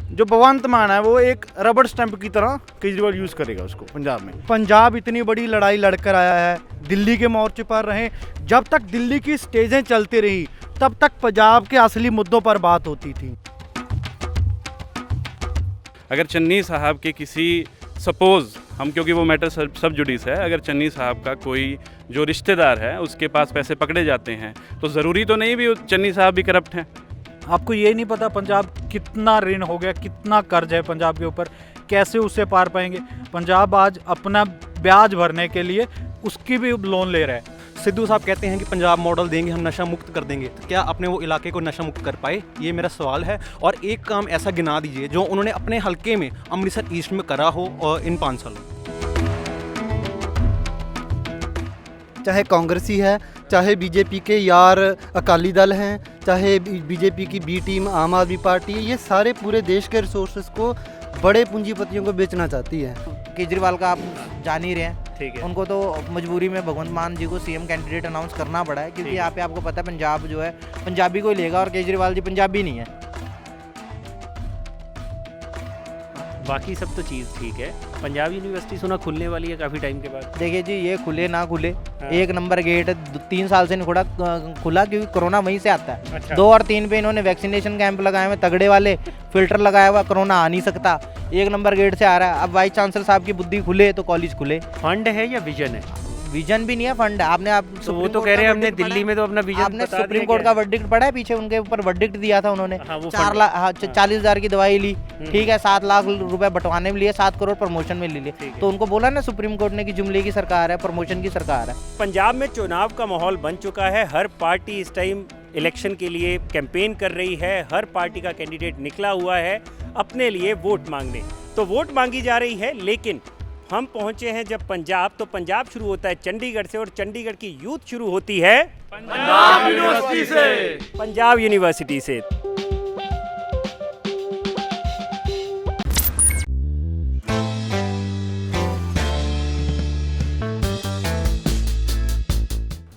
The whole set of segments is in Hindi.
जो भगवंत मान है वो एक रबड़ स्टैंप की तरह केजरीवाल यूज़ करेगा उसको पंजाब में। पंजाब इतनी बड़ी लड़ाई लड़कर आया है, दिल्ली के मोर्चे पर रहे, जब तक दिल्ली की स्टेजें चलती रही तब तक पंजाब के असली मुद्दों पर बात होती थी। अगर चन्नी साहब के किसी सपोज़ हम, क्योंकि वो मैटर सब जुडिस है, अगर चन्नी साहब का कोई जो रिश्तेदार है उसके पास पैसे पकड़े जाते हैं तो ज़रूरी तो नहीं भी चन्नी साहब भी करप्ट हैं। आपको ये नहीं पता पंजाब कितना ऋण हो गया, कितना कर्ज है पंजाब के ऊपर, कैसे उससे पार पाएंगे। पंजाब आज अपना ब्याज भरने के लिए उसकी भी लोन ले रहा है। सिद्धू साहब कहते हैं कि पंजाब मॉडल देंगे, हम नशा मुक्त कर देंगे, तो क्या अपने वो इलाके को नशा मुक्त कर पाए? ये मेरा सवाल है। और एक काम ऐसा गिना दीजिए जो उन्होंने अपने हलके में अमृतसर ईस्ट में करा हो और इन 5 सालों। चाहे कांग्रेसी है, चाहे बीजेपी के यार अकाली दल हैं, चाहे बीजेपी की बी टीम आम आदमी पार्टी, ये सारे पूरे देश के रिसोर्सेज को बड़े पूंजीपतियों को बेचना चाहती है। केजरीवाल का आप जान ही रहे हैं, ठीक है। उनको तो मजबूरी में भगवंत मान जी को सीएम कैंडिडेट अनाउंस करना पड़ा है, क्योंकि यहाँ पे आपको पता है पंजाब जो है पंजाबी को ही लेगा और केजरीवाल जी पंजाबी नहीं है। बाकी सब तो चीज़ ठीक है। पंजाब यूनिवर्सिटी सुना खुलने वाली है काफ़ी टाइम के बाद। देखिए जी, ये खुले ना खुले, एक नंबर गेट 3 साल से नहीं खुला क्योंकि कोरोना वहीं से आता है। अच्छा। 2 और 3 पे इन्होंने वैक्सीनेशन कैंप लगाए हुए तगड़े वाले, फिल्टर लगाया हुआ, कोरोना आ नहीं सकता। 1 नंबर गेट से आ रहा है। अब वाइस चांसलर साहब की बुद्धि खुले तो कॉलेज खुले। फंड है या विजन है? विजन भी नहीं है, फंड है। आपने तो वो तो कह रहे हैं हमने दिल्ली में तो अपना विजन आपने सुप्रीम कोर्ट का वर्डिक्ट पढ़ा है? पीछे उनके ऊपर वर्डिक्ट दिया था उन्होंने। हाँ, वो 40,000 की दवाई ली, ठीक है, 7 लाख रुपए बंटवाने में लिए, 7 करोड़ प्रमोशन में ले लिए। तो उनको बोला ना सुप्रीम कोर्ट ने कि जुमले की सरकार है, प्रमोशन की सरकार है। पंजाब में चुनाव का माहौल बन चुका है। हर पार्टी इस टाइम इलेक्शन के लिए कैंपेन कर रही है। हर पार्टी का कैंडिडेट निकला हुआ है अपने लिए वोट मांगने। तो वोट मांगी जा रही है, लेकिन हम पहुंचे हैं जब पंजाब, तो पंजाब शुरू होता है चंडीगढ़ से और चंडीगढ़ की यूथ शुरू होती है पंजाब यूनिवर्सिटी से। पंजाब यूनिवर्सिटी से।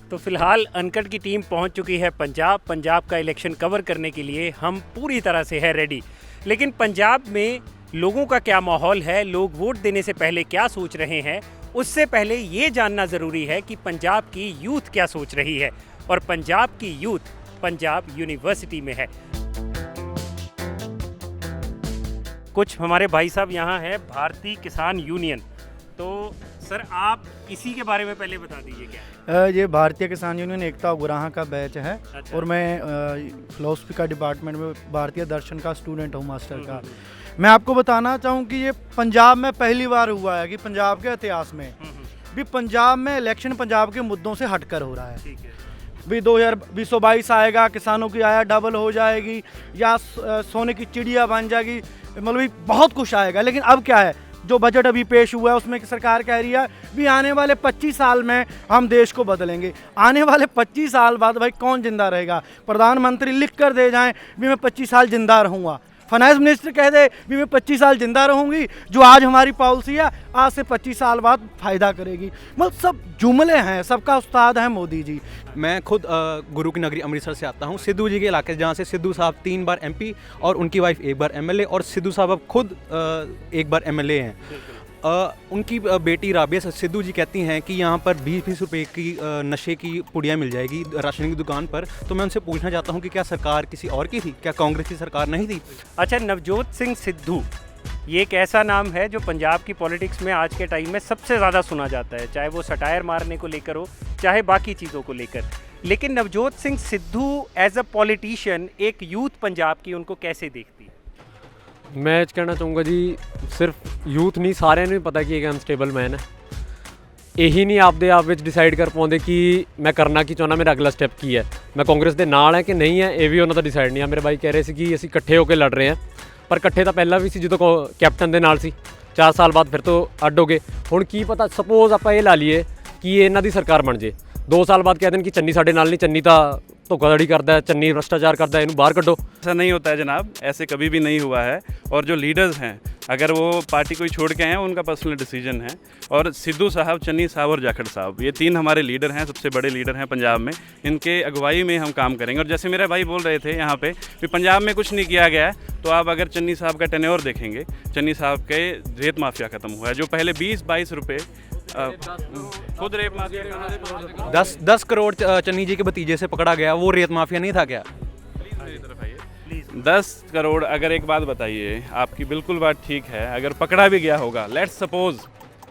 तो फिलहाल अनकट की टीम पहुंच चुकी है पंजाब का इलेक्शन कवर करने के लिए हम पूरी तरह से है रेडी। लेकिन पंजाब में लोगों का क्या माहौल है, लोग वोट देने से पहले क्या सोच रहे हैं, उससे पहले ये जानना ज़रूरी है कि पंजाब की यूथ क्या सोच रही है। और पंजाब की यूथ पंजाब यूनिवर्सिटी में है। कुछ हमारे भाई साहब यहाँ है भारतीय किसान यूनियन। तो सर आप इसी के बारे में पहले बता दीजिए क्या। ये भारतीय किसान यूनियन एकता गुराहा का बैच है। अच्छा। और मैं फिलोसफी का डिपार्टमेंट में भारतीय दर्शन का स्टूडेंट हूँ, मास्टर का। मैं आपको बताना चाहूँ कि ये पंजाब में पहली बार हुआ है कि पंजाब के इतिहास में भी पंजाब में इलेक्शन पंजाब के मुद्दों से हटकर हो रहा है। ठीक है। भी 2022 आएगा, किसानों की आय डबल हो जाएगी या सोने की चिड़िया बन जाएगी, मतलब बहुत कुछ आएगा। लेकिन अब क्या है, जो बजट अभी पेश हुआ है उसमें कि सरकार कह रही है भी आने वाले 25 साल में हम देश को बदलेंगे। आने वाले 25 साल बाद भाई कौन जिंदा रहेगा? प्रधानमंत्री लिख कर दे जाएं भी मैं 25 साल जिंदा रहूँगा, फाइनेंस मिनिस्टर कह दे भी मैं 25 साल जिंदा रहूँगी, जो आज हमारी पॉलिसी है आज से 25 साल बाद फ़ायदा करेगी। मतलब सब जुमले हैं, सबका उस्ताद है मोदी जी। मैं खुद गुरु की नगरी अमृतसर से आता हूँ, सिद्धू जी के इलाके, जहाँ से सिद्धू साहब 3 बार MP और उनकी वाइफ 1 बार MLA, और सिद्धू साहब अब खुद 1 बार MLA हैं। उनकी बेटी राबिया सिद्धू जी कहती हैं कि यहाँ पर 20-20 रुपए की नशे की पुड़िया मिल जाएगी राशन की दुकान पर। तो मैं उनसे पूछना चाहता हूँ कि क्या सरकार किसी और की थी? क्या कांग्रेस की सरकार नहीं थी? अच्छा, नवजोत सिंह सिद्धू ये एक ऐसा नाम है जो पंजाब की पॉलिटिक्स में आज के टाइम में सबसे ज़्यादा सुना जाता है, चाहे वो सटायर मारने को लेकर हो, चाहे बाकी चीज़ों को लेकर। लेकिन Navjot Singh Sidhu as a politician, एक यूथ पंजाब की उनको कैसे देखती है? मैं कहना चाहूँगा जी, सिर्फ यूथ नहीं, सारे ने पता कि एक अनस्टेबल मैन है। यही नहीं आपदे आप विच डिसाइड कर पाते कि मैं करना की चाहना, मेरा अगला स्टैप की है, मैं कांग्रेस के नाल है कि नहीं है, ये भी उन्होंने डिसाइड नहीं है। मेरे भाई कह रहे थे कि ਅਸੀਂ ਇਕੱਠੇ ਹੋ ਕੇ लड़ रहे हैं, पर इकट्ठे तो पहला भी सी जो कैप्टन के नाल सी, 4 साल बाद फिर तो अड हो गए। हुण की पता, सपोज आप ये ला लीए कि ये इन्हां दी सरकार बन जाए, 2 साल बाद कह दें कि चन्नी साडे नाल नहीं, चन्नी तो ਧੋਖਾਧੜੀ ਕਰਦਾ ਹੈ, ਚੰਨੀ ਭ्रष्टाचार करता है, ਇਹਨੂੰ ਬਾਹਰ ਕੱਢੋ। ऐसा नहीं होता है जनाब, ऐसे कभी भी नहीं हुआ है। और जो लीडर्स हैं, अगर वो पार्टी कोई छोड़ के आए हैं, उनका पर्सनल डिसीजन है। और सिद्धू साहब, चन्नी साहब और जाखड़ साहब, ये 3 हमारे लीडर हैं, सबसे बड़े लीडर हैं पंजाब में। इनके अगुवाई में हम काम करेंगे। और जैसे मेरे भाई बोल रहे थे यहाँ पे कि पंजाब में कुछ नहीं किया गया है, तो आप अगर चन्नी साहब का टेन्योर देखेंगे, चन्नी साहब के रेत माफिया ख़त्म हुआ है। जो पहले 20-22 रुपये खुद रेत माफिया 10 करोड़ चन्नी जी के भतीजे से पकड़ा गया, वो रेत माफिया नहीं था क्या? 10 करोड़, अगर एक बात बताइए, आपकी बिल्कुल बात ठीक है, अगर पकड़ा भी गया होगा, लेट्स सपोज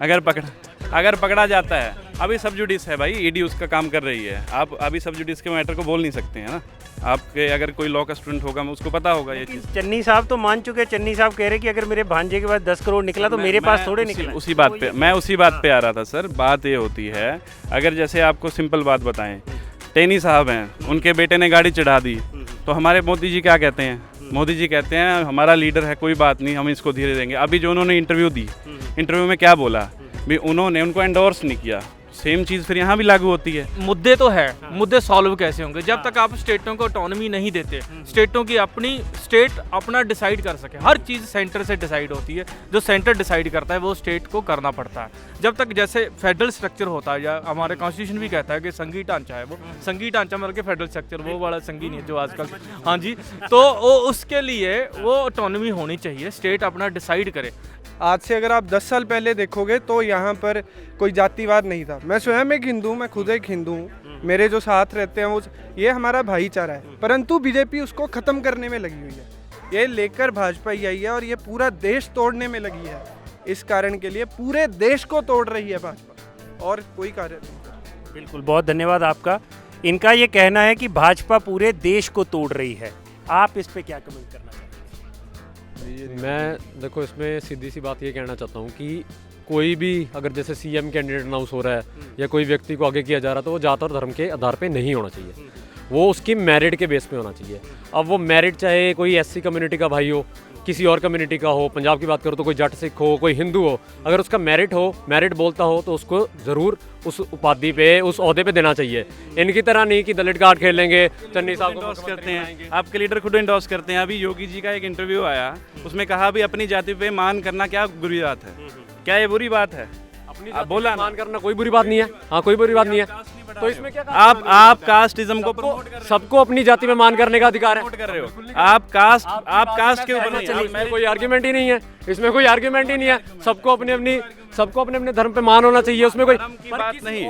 अगर पकड़ा जाता है, अभी सब जुडिस है भाई, ईडी उसका काम कर रही है। आप अभी सब जुडिस के मैटर को बोल नहीं सकते हैं ना। आपके अगर कोई लॉ का स्टूडेंट होगा, उसको पता होगा ये चीज़। चन्नी साहब तो मान चुके, चन्नी साहब कह रहे कि अगर मेरे भांजे के पास 10 करोड़ निकला तो मेरे पास थोड़े निकला। उसी बात पे मैं उसी बात पे आ रहा था सर। बात ये होती है, अगर जैसे आपको सिंपल बात बताएं, टेनी साहब हैं, उनके बेटे ने गाड़ी चढ़ा दी, तो हमारे मोदी जी क्या कहते हैं? मोदी जी कहते हैं हमारा लीडर है, कोई बात नहीं, हम इसको धीरे देंगे। अभी जो उन्होंने इंटरव्यू दी, इंटरव्यू में क्या बोला भी, उन्होंने उनको एंडोर्स नहीं किया। सेम चीज़ फिर यहाँ भी लागू होती है। मुद्दे तो है, मुद्दे सॉल्व कैसे होंगे जब तक आप स्टेटों को ऑटोनॉमी नहीं देते, स्टेटों की अपनी स्टेट अपना डिसाइड कर सके। हर चीज़ सेंटर से डिसाइड होती है, जो सेंटर डिसाइड करता है वो स्टेट को करना पड़ता है। जब तक जैसे फेडरल स्ट्रक्चर होता है, या हमारे कॉन्स्टिट्यूशन भी कहता है कि संघीय ढांचा है, वो संघीय ढांचा मतलब कि फेडरल स्ट्रक्चर, वो वाला संघीय नहीं है जो आजकल, हाँ जी, तो वो उसके लिए वो ऑटोनॉमी होनी चाहिए, स्टेट अपना डिसाइड करे। आज से अगर आप 10 साल पहले देखोगे तो यहाँ पर कोई जातिवाद नहीं था। मैं स्वयं एक हिंदू, मैं खुद एक हिंदू हूँ, मेरे जो साथ रहते हैं वो, ये हमारा भाईचारा है। परंतु बीजेपी उसको ख़त्म करने में लगी हुई है। ये लेकर भाजपा ही आई है और ये पूरा देश तोड़ने में लगी है। इस कारण के लिए पूरे देश को तोड़ रही है भाजपा, और कोई कार्य नहीं। बिल्कुल, बहुत धन्यवाद आपका। इनका ये कहना है कि भाजपा पूरे देश को तोड़ रही है। आप इस पे क्या कमेंट करना चाहते हैं? मैं देखो इसमें सीधी सी बात ये कहना चाहता हूँ कि कोई भी अगर जैसे सीएम कैंडिडेट अनाउंस हो रहा है या कोई व्यक्ति को आगे किया जा रहा है, तो वो जात और धर्म के आधार पे नहीं होना चाहिए, वो उसकी मेरिट के बेस पे होना चाहिए। अब वो मेरिट चाहे कोई एससी कम्युनिटी का भाई हो, किसी और कम्युनिटी का हो, पंजाब की बात करो तो कोई जट सिख हो, कोई हिंदू हो, अगर उसका मेरिट हो, मेरिट बोलता हो, तो उसको ज़रूर उस उपाधि पे, उस ओहदे पे देना चाहिए। इनकी तरह नहीं कि दलित कार्ड खेल लेंगे, चन्नी साहब को इंडोर्स करते हैं, आपके लीडर खुद इंडोर्स करते हैं। अभी योगी जी का एक इंटरव्यू आया, उसमें कहा भी अपनी जाति पे मान करना क्या बुरी बात है? क्या ये बुरी बात है? अपनी आप बोला मान करना कोई बुरी बात नहीं है। हाँ, कोई बुरी बात नहीं है। तो इसमें क्या आप कास्टिज्म को प्रमोट कर रहे हो, सबको अपनी जाति में मान करने का अधिकार है। कर रहे हो आप कास्ट के ऊपर नहीं, इसमें कोई आर्ग्यूमेंट ही नहीं है, इसमें कोई आर्ग्यूमेंट ही नहीं है। सबको अपने अपने धर्म पे मान होना चाहिए, उसमें कोई की बात नहीं।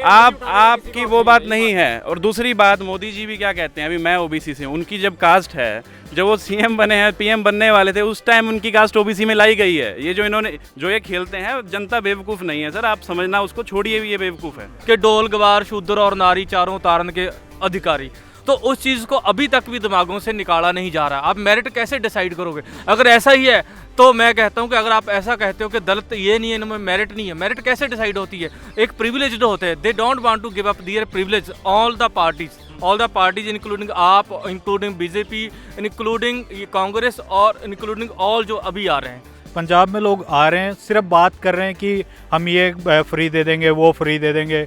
आपकी वो बात नहीं है। और दूसरी बात, मोदी जी भी क्या कहते हैं, अभी मैं ओबीसी से हूँ, उनकी जब कास्ट है, जब वो सीएम बने हैं, पीएम बनने वाले थे, उस टाइम उनकी कास्ट ओबीसी में लाई गई है। ये जो ये खेलते हैं, जनता बेवकूफ़ नहीं है सर, आप समझना उसको, छोड़िए भी, ये बेवकूफ़ है कि डोल गवार शूद्र और नारी चारों उतारन के अधिकारी, तो उस चीज़ को अभी तक भी दिमागों से निकाला नहीं जा रहा। आप मेरिट कैसे डिसाइड करोगे? अगर ऐसा ही है तो मैं कहता हूं कि अगर आप ऐसा कहते हो कि दलित ये नहीं है, इनमें मेरिट नहीं है, मेरिट कैसे डिसाइड होती है? एक प्रिविलेज्ड होते हैं, they don't want to give up their privilege. All the parties including AAP, including BJP, including Congress और इंक्लूडिंग ऑल जो अभी आ रहे हैं। पंजाब में लोग आ रहे हैं, सिर्फ बात कर रहे हैं कि हम ये फ्री दे देंगे, वो फ्री दे देंगे।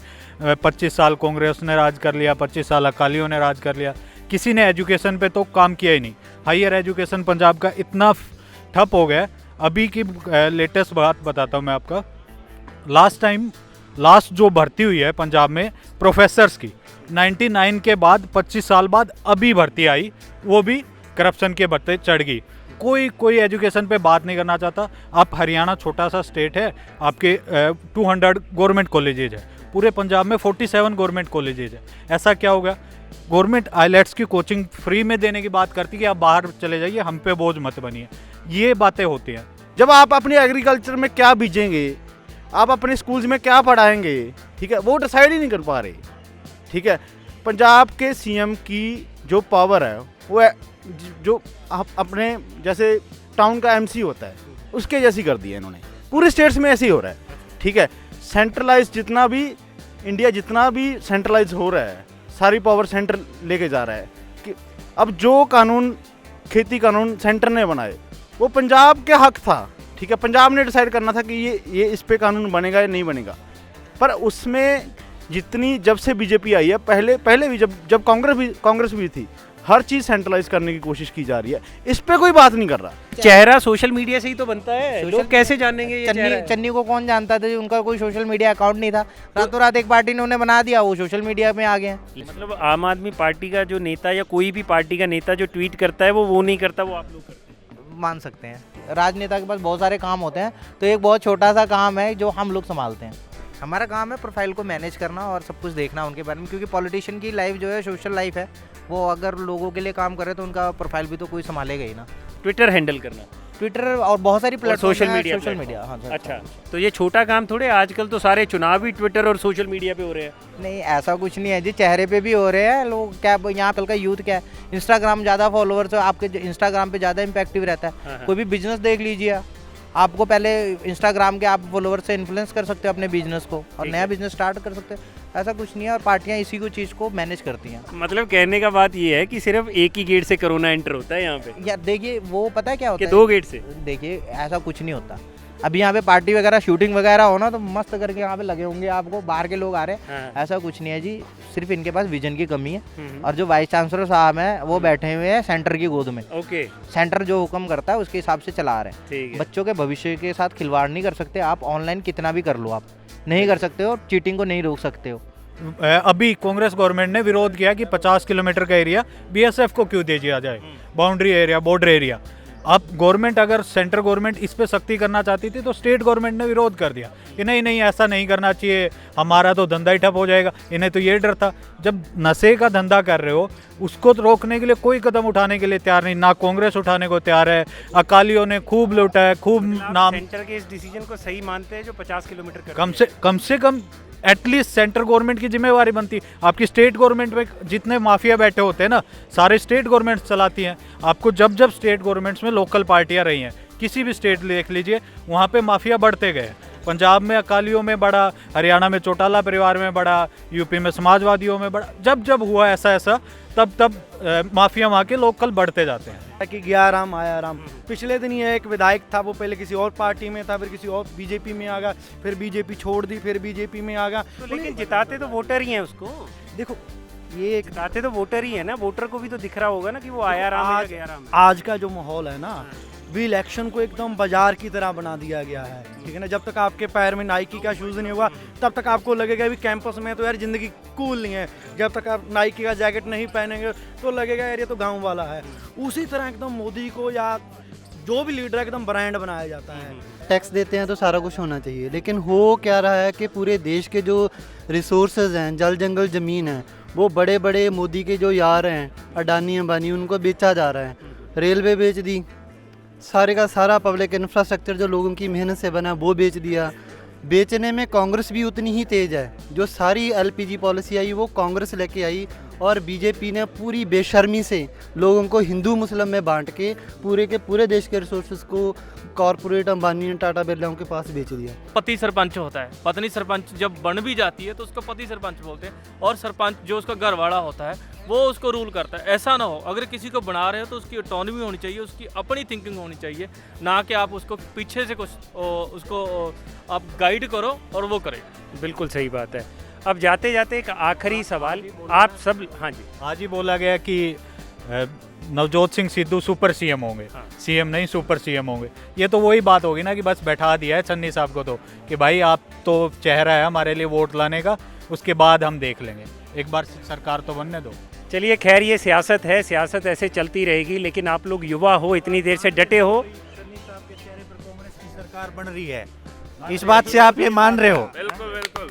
25 साल कांग्रेस ने राज कर लिया, 25 साल अकालियों ने राज कर लिया, किसी ने एजुकेशन पे तो काम किया ही नहीं। हायर एजुकेशन पंजाब का इतना ठप हो गया। अभी की लेटेस्ट बात बताता हूँ मैं आपका। लास्ट जो भर्ती हुई है पंजाब में प्रोफेसर्स की, 99 के बाद 25 साल बाद अभी भर्ती आई, वो भी करप्शन के भत्ते चढ़ गई। कोई एजुकेशन पे बात नहीं करना चाहता। आप हरियाणा छोटा सा स्टेट है, आपके 200 गवर्नमेंट कॉलेजेज है, पूरे पंजाब में 47 गवर्नमेंट कॉलेजेज है। ऐसा क्या होगा? गवर्नमेंट आईलेट्स की कोचिंग फ्री में देने की बात करती है कि आप बाहर चले जाइए, हम पे बोझ मत बनिए। ये बातें होती हैं। जब आप अपने एग्रीकल्चर में क्या बीजेंगे, आप अपने स्कूल्स में क्या पढ़ाएंगे, ठीक है, वो डिसाइड ही नहीं कर पा रहे। ठीक है, पंजाब के सीएम की जो पावर है वो जो आप अपने जैसे टाउन का एमसी होता है उसके जैसी कर दी है इन्होंने। पूरे स्टेट्स में ऐसे ही हो रहा है। ठीक है, सेंट्रलाइज जितना भी इंडिया जितना भी सेंट्रलाइज हो रहा है, सारी पावर सेंटर लेके जा रहा है कि अब जो कानून, खेती कानून सेंटर ने बनाए वो पंजाब के हक था। ठीक है, पंजाब ने डिसाइड करना था कि ये इस पे कानून बनेगा या नहीं बनेगा, पर उसमें जितनी जब से बीजेपी आई है, पहले भी जब कांग्रेस भी थी, हर चीज़ सेंट्रलाइज करने की कोशिश की जा रही है। इस पे कोई बात नहीं कर रहा। चेहरा सोशल मीडिया से ही तो बनता है, लोग कैसे जानेंगे ये चेहरा? चन्नी को कौन जानता था? उनका कोई सोशल मीडिया अकाउंट नहीं था, रातों रात एक पार्टी ने उन्हें बना दिया, वो सोशल मीडिया में आ गए हैं। मतलब आम आदमी पार्टी का जो नेता या कोई भी पार्टी का नेता जो ट्वीट करता है वो नहीं करता, वो आप लोग करते हैं? मान सकते हैं, राजनेता के पास बहुत सारे काम होते हैं, तो एक बहुत छोटा सा काम है जो हम लोग संभालते हैं। हमारा काम है प्रोफाइल को मैनेज करना और सब कुछ देखना उनके बारे में, क्योंकि पॉलिटिशियन की लाइफ जो है सोशल लाइफ है, वो अगर लोगों के लिए काम करे तो उनका प्रोफाइल भी तो कोई संभालेगा ही ना। ट्विटर हैंडल करना, ट्विटर और बहुत सारी प्लेटफॉर्म, सोशल मीडिया हाँ सर। अच्छा, तो ये छोटा काम थोड़े, आजकल तो सारे चुनाव भी ट्विटर और सोशल मीडिया पे हो रहे हैं। नहीं, ऐसा कुछ नहीं है जी, चेहरे पे भी हो रहे हैं लोग। क्या यहाँ कल का यूथ क्या है, इंस्टाग्राम ज़्यादा फॉलोअर्स है आपके, इंस्टाग्राम पे ज़्यादा इम्पैक्टिव रहता है। कोई भी बिजनेस देख लीजिए, आपको पहले इंस्टाग्राम के आप फॉलोअर से इन्फ्लुएंस कर सकते हो अपने बिजनेस को और नया बिजनेस स्टार्ट कर सकते हो। ऐसा कुछ नहीं है, और पार्टियां इसी को चीज़ को मैनेज करती हैं। मतलब कहने का बात ये है कि सिर्फ एक ही गेट से कोरोना एंटर होता है यहाँ पे? यार देखिए, वो पता है क्या होता है, 2 गेट से? देखिए ऐसा कुछ नहीं होता। अभी यहाँ पे पार्टी वगैरह शूटिंग वगैरह हो ना, तो मस्त करके यहाँ पे लगे होंगे, आपको बाहर के लोग आ रहे हैं। ऐसा कुछ नहीं है जी, सिर्फ इनके पास विजन की कमी है। और जो वाइस चांसलर साहब हैं वो बैठे हुए हैं सेंटर की गोद में। ओके, सेंटर जो हुक्म करता है उसके हिसाब से चला रहे हैं। ठीक है। बच्चों के भविष्य के साथ खिलवाड़ नहीं कर सकते आप, ऑनलाइन कितना भी कर लो, आप नहीं कर सकते हो, चीटिंग को नहीं रोक सकते हो। अभी कांग्रेस गवर्नमेंट ने विरोध किया कि 50 किलोमीटर का एरिया बीएसएफ को क्यों दे दिया जाए, बाउंड्री एरिया, बॉर्डर एरिया। अब गवर्नमेंट, अगर सेंट्रल गवर्नमेंट इस पे सख्ती करना चाहती थी तो स्टेट गवर्नमेंट ने विरोध कर दिया कि नहीं ऐसा नहीं करना चाहिए, हमारा तो धंधा ही ठप हो जाएगा। इन्हें तो ये डर था, जब नशे का धंधा कर रहे हो उसको तो रोकने के लिए कोई कदम उठाने के लिए तैयार नहीं, ना कांग्रेस उठाने को तैयार है। अकालियों ने खूब लूटा है, खूब नाम। सेंटर के इस डिसीजन को सही मानते हैं जो 50 किलोमीटर कम से कम एटलीस्ट सेंट्रल गवर्नमेंट की जिम्मेवारी बनती। आपकी स्टेट गवर्नमेंट में जितने माफिया बैठे होते हैं ना, सारे स्टेट गवर्नमेंट चलाती हैं। आपको जब स्टेट गवर्नमेंट्स में लोकल पार्टियां रही हैं, किसी भी स्टेट देख लीजिए, वहाँ पे माफिया बढ़ते गए। पंजाब में अकालियों में बढ़ा, हरियाणा में चौटाला परिवार में बढ़ा, यूपी में समाजवादियों में बढ़ा। जब हुआ ऐसा तब माफिया वहाँ के लोकल बढ़ते जाते हैं। कि गया राम आया राम। पिछले दिन ये एक विधायक था, वो पहले किसी और पार्टी में था, फिर किसी और बीजेपी में आ गया, फिर बीजेपी छोड़ दी, फिर बीजेपी में आ गया। तो लेकिन जिताते तो वोटर ही हैं उसको। देखो, ये जिताते तो वोटर ही है ना, वोटर को भी तो दिख रहा होगा ना कि वो आया राम है या गया राम है। आज का जो माहौल है ना, भी इलेक्शन को एकदम बाजार की तरह बना दिया गया है, ठीक है ना। जब तक आपके पैर में नाइकी का शूज़ नहीं होगा तब तक आपको लगेगा भी कैंपस में तो यार ज़िंदगी कूल नहीं है। जब तक आप नाइकी का जैकेट नहीं पहनेंगे तो लगेगा यार ये तो गांव वाला है। उसी तरह एकदम मोदी को या जो भी लीडर है एकदम ब्रांड बनाया जाता है। टैक्स देते हैं तो सारा कुछ होना चाहिए, लेकिन हो क्या रहा है कि पूरे देश के जो रिसोर्सेज हैं, जल जंगल ज़मीन है, वो बड़े बड़े मोदी के जो यार हैं, अडानी अंबानी, उनको बेचा जा रहा है। रेलवे बेच दी, सारे का सारा पब्लिक इंफ्रास्ट्रक्चर जो लोगों की मेहनत से बना वो बेच दिया। बेचने में कांग्रेस भी उतनी ही तेज़ है। जो सारी एलपीजी पॉलिसी आई वो कांग्रेस लेके आई, और बीजेपी ने पूरी बेशर्मी से लोगों को हिंदू मुस्लिम में बांट के पूरे देश के रिसोर्सेज को कॉरपोरेट अंबानी ने, टाटा बिरलाओं के पास बेच दिया। पति सरपंच होता है, पत्नी सरपंच जब बन भी जाती है तो उसको पति सरपंच बोलते हैं, और सरपंच जो उसका घर वाला होता है वो उसको रूल करता है। ऐसा ना हो, अगर किसी को बना रहे हो तो उसकी ऑटोनॉमी होनी चाहिए, उसकी अपनी थिंकिंग होनी चाहिए, ना कि आप उसको पीछे से कुछ उसको आप गाइड करो और वो करे। बिल्कुल सही बात है। अब जाते जाते एक आखिरी सवाल, आप सब। हाँ जी, आज ही बोला गया कि नवजोत सिंह सिद्धू सुपर सीएम होंगे। सीएम नहीं, सुपर सीएम होंगे। ये तो वही बात होगी ना कि बस बैठा दिया है चन्नी साहब को, तो कि भाई आप तो चेहरा है हमारे लिए वोट लाने का, उसके बाद हम देख लेंगे, एक बार सरकार तो बनने दो। चलिए खैर, ये सियासत है, सियासत ऐसे चलती रहेगी, लेकिन आप लोग युवा हो, इतनी देर से डटे हो। चन्नी साहब के चेहरे पर कांग्रेस की सरकार बन रही है, इस बात से आप ये मान रहे हो? बिल्कुल बिल्कुल।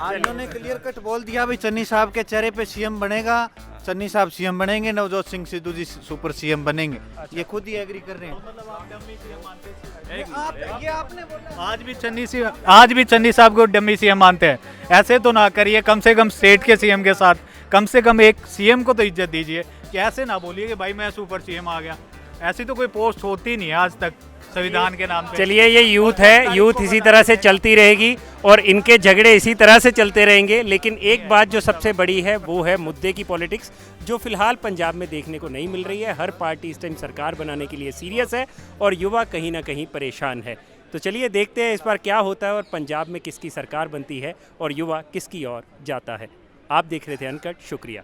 आज इन्होंने क्लियर कट बोल दिया भाई चन्नी साहब के चेहरे पे सीएम बनेगा, चन्नी साहब सीएम बनेंगे, नवजोत सिंह सिद्धू जी सुपर सीएम बनेंगे। ये खुद ही एग्री कर रहे हैं। आज भी चन्नी साहब को डमी सीएम मानते हैं। ऐसे तो ना करिए, कम से कम स्टेट के सीएम के साथ कम से कम एक सीएम को तो इज्जत दीजिए, कि ऐसे ना बोलिए कि भाई मैं सुपर सीएम आ गया। ऐसी तो कोई पोस्ट होती नहीं है आज तक संविधान के नाम पे। चलिए, ये यूथ है, यूथ इसी तरह से चलती रहेगी और इनके झगड़े इसी तरह से चलते रहेंगे। लेकिन एक बात जो सबसे बड़ी है वो है मुद्दे की पॉलिटिक्स, जो फिलहाल पंजाब में देखने को नहीं मिल रही है। हर पार्टी इस टाइम सरकार बनाने के लिए सीरियस है और युवा कहीं ना कहीं परेशान है। तो चलिए देखते हैं इस बार क्या होता है और पंजाब में किसकी सरकार बनती है और युवा किसकी ओर जाता है। आप देख रहे थे अनकट, शुक्रिया।